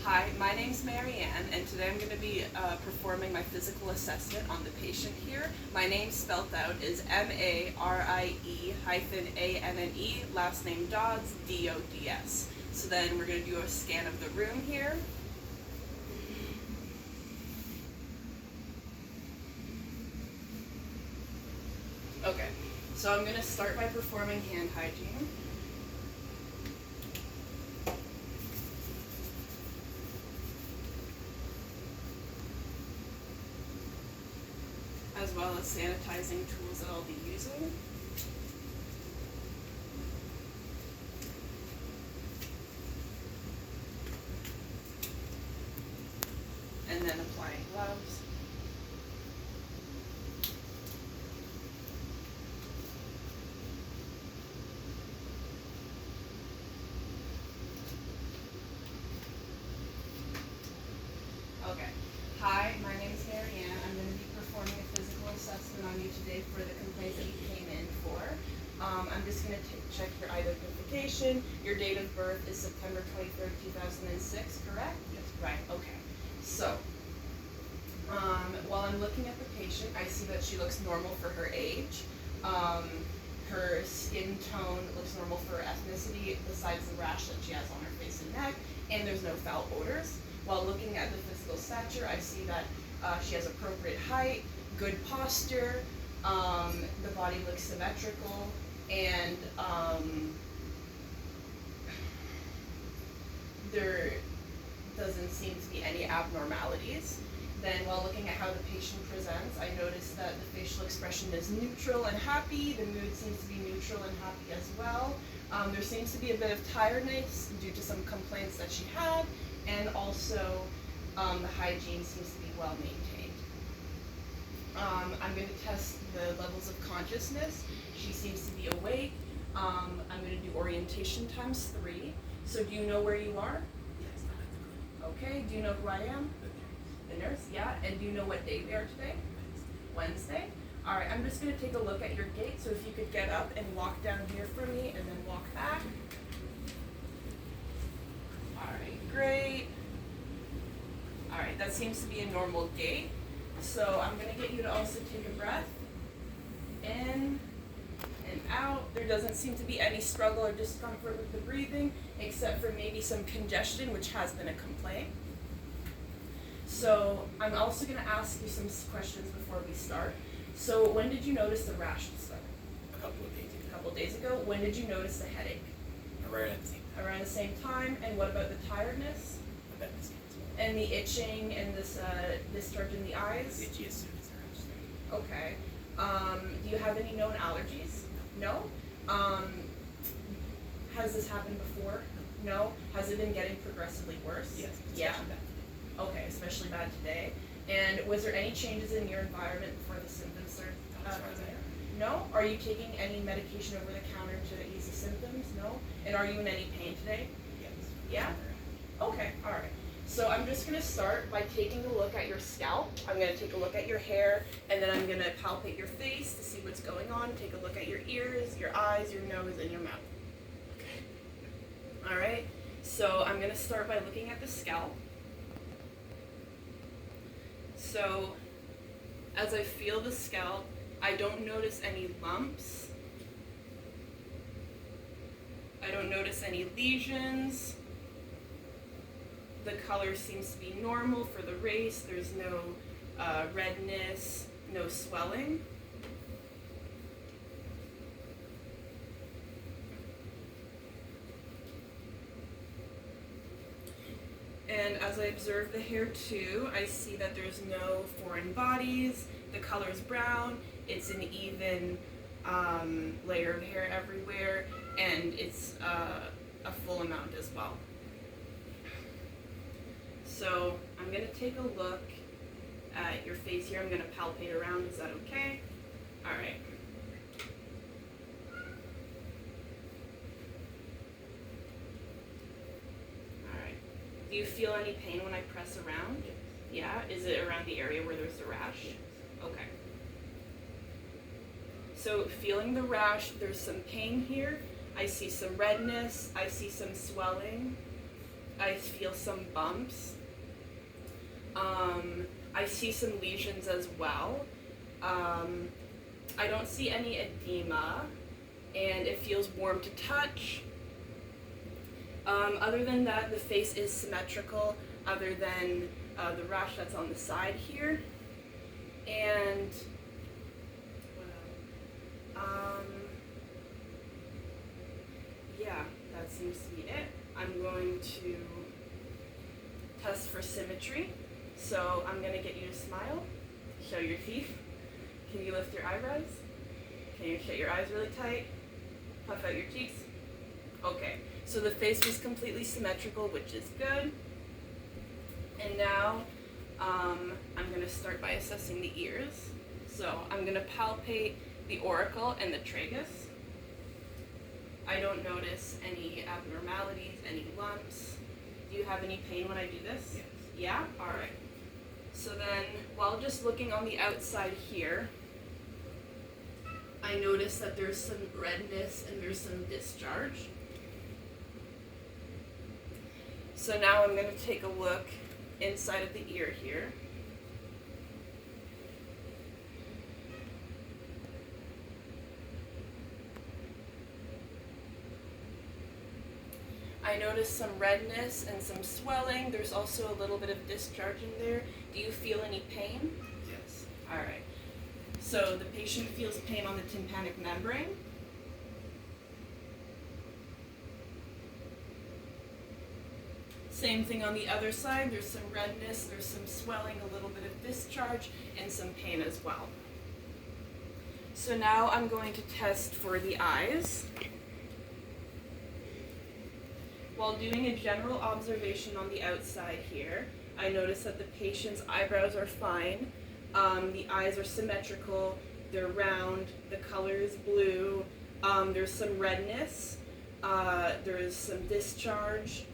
Hi, my name's Marianne, and today I'm going to be performing my physical assessment on the patient here. My name spelled out is Marie-Anne, last name Dods, D-O-D-S. So then we're going to do a scan of the room here. Okay, so I'm going to start by performing hand hygiene. As well as sanitizing tools that I'll be using. And then applying gloves. Okay. Hi, my name is Marianne. I'm going to be performing a physical assessment on you today for the complaints that you came in for. I'm just going to check your identification. Your date of birth is September 23rd, 2006, correct? Yes. Right, okay. So, while I'm looking at the patient, I see that she looks normal for her age. Her skin tone looks normal for her ethnicity, besides the rash that she has on her face and neck, and there's no foul odors. While looking at the physical stature, I see that she has appropriate height, good posture, the body looks symmetrical, and there doesn't seem to be any abnormalities. Then while looking at how the patient presents, I noticed that the facial expression is neutral and happy. The mood seems to be neutral and happy as well. There seems to be a bit of tiredness due to some complaints that she had, and also the hygiene seems to be well maintained. I'm going to test the levels of consciousness. She seems to be awake. I'm going to do orientation times 3. So do you know where you are? Yes, I'm at the clinic. Okay, do you know who I am? The The nurse, yeah. And do you know what day we are today? Wednesday. All right, I'm just going to take a look at your gait. So if you could get up and walk down here for me and then walk back. All right, great. All right, that seems to be a normal gait. So I'm going to get you to also take a breath. In and out. There doesn't seem to be any struggle or discomfort with the breathing, except for maybe some congestion, which has been a complaint. So I'm also going to ask you some questions before we start. So when did you notice the rash start? A couple of days ago. A couple of days ago. When did you notice the headache? Right at the same time. Around the same time. And what about the tiredness? About the same as well. And the itching and this discharge in the eyes? It's itchy as soon as they're out. Okay. Do you have any known allergies? No? Has this happened before? No? Has it been getting progressively worse? Yes. Yeah? especially that. Okay, especially bad today. And was there any changes in your environment before the symptoms started? Not as far as I know. No? Are you taking any medication over the counter to ease the symptoms? No? And are you in any pain today? Yes. Yeah? Okay, alright. So I'm just going to start by taking a look at your scalp. I'm going to take a look at your hair, and then I'm going to palpate your face to see what's going on. Take a look at your ears, your eyes, your nose, and your mouth. Okay. Alright, so I'm going to start by looking at the scalp. So as I feel the scalp, I don't notice any lumps. I don't notice any lesions. The color seems to be normal for the race. There's no redness, no swelling. And as I observe the hair too, I see that there's no foreign bodies. The color's brown. It's an even layer of hair everywhere, and it's a full amount as well. So I'm going to take a look at your face here. I'm going to palpate around. Is that okay? All right. All right. Do you feel any pain when I press around? Yes. Yeah? Is it around the area where there's the rash? Yes. Okay. So feeling the rash, there's some pain here. I see some redness. I see some swelling. I feel some bumps. I see some lesions as well. I don't see any edema, and it feels warm to touch. Other than that, the face is symmetrical, other than the rash that's on the side here. And yeah, that seems to be it. I'm going to test for symmetry. So I'm going to get you to smile, show your teeth. Can you lift your eyebrows? Can you shut your eyes really tight? Puff out your cheeks? Okay, so the face was completely symmetrical, which is good. And now I'm going to start by assessing the ears. So I'm going to palpate the auricle and the tragus. I don't notice any abnormalities, any lumps. Do you have any pain when I do this? Yes. Yeah? Alright. So then, while just looking on the outside here, I notice that there's some redness and there's some discharge. So now I'm going to take a look inside of the ear here. I notice some redness and some swelling. There's also a little bit of discharge in there. Do you feel any pain? Yes. Alright. So the patient feels pain on the tympanic membrane. Same thing on the other side. There's some redness, there's some swelling, a little bit of discharge, and some pain as well. So now I'm going to test for the eyes. While doing a general observation on the outside here, I notice that the patient's eyebrows are fine. The eyes are symmetrical, they're round, the color is blue, there's some redness, there's some discharge,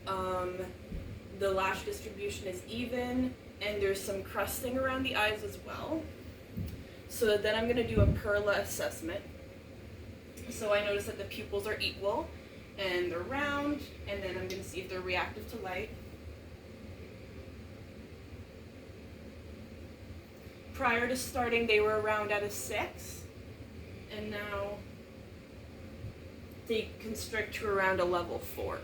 the lash distribution is even, and there's some crusting around the eyes as well. So then I'm going to do a Perla assessment. So I notice that the pupils are equal, and they're round, and then I'm going to see if they're reactive to light. Prior to starting, they were around at a 6, and now they constrict to around a level 4.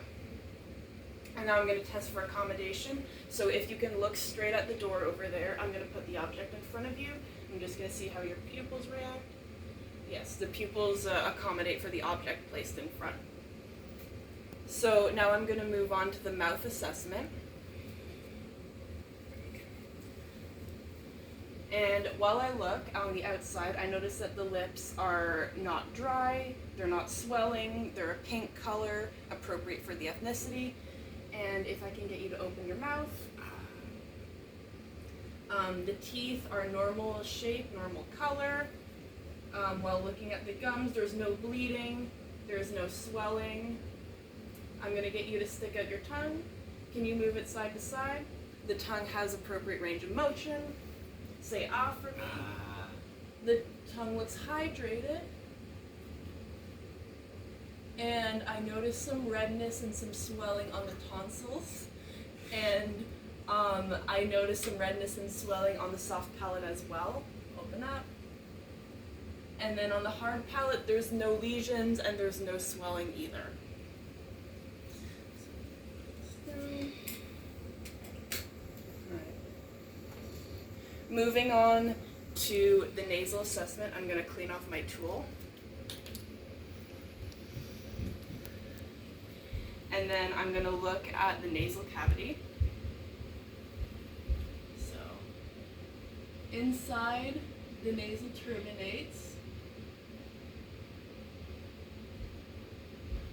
And now I'm going to test for accommodation. So if you can look straight at the door over there, I'm going to put the object in front of you. I'm just going to see how your pupils react. Yes, the pupils accommodate for the object placed in front. So now I'm going to move on to the mouth assessment. And while I look on the outside, I notice that the lips are not dry, they're not swelling, they're a pink color, appropriate for the ethnicity. And if I can get you to open your mouth. The teeth are normal shape, normal color. While looking at the gums, there's no bleeding, there's no swelling. I'm going to get you to stick out your tongue. Can you move it side to side? The tongue has appropriate range of motion. Say ah for me. The tongue looks hydrated. And I notice some redness and some swelling on the tonsils. And I notice some redness and swelling on the soft palate as well. Open up. And then on the hard palate, there's no lesions and there's no swelling either. Moving on to the nasal assessment, I'm going to clean off my tool. And then I'm going to look at the nasal cavity. So, inside the nasal terminates,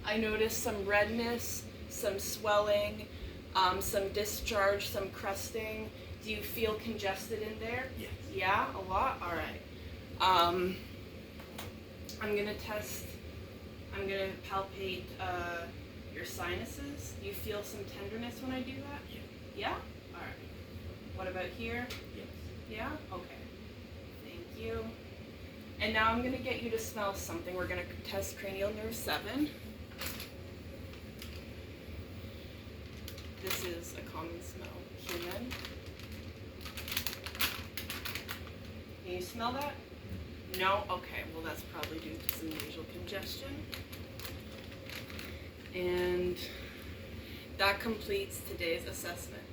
I notice some redness, some swelling, some discharge, some crusting. Do you feel congested in there? Yes. Yeah, a lot? All right. I'm going to palpate your sinuses. Do you feel some tenderness when I do that? Yeah. Yeah? All right. What about here? Yes. Yeah? Okay. Thank you. And now I'm going to get you to smell something. We're going to test cranial nerve 7. this is a common smell. Human. Can you smell that? No? Okay, well that's probably due to some nasal congestion. And that completes today's assessment.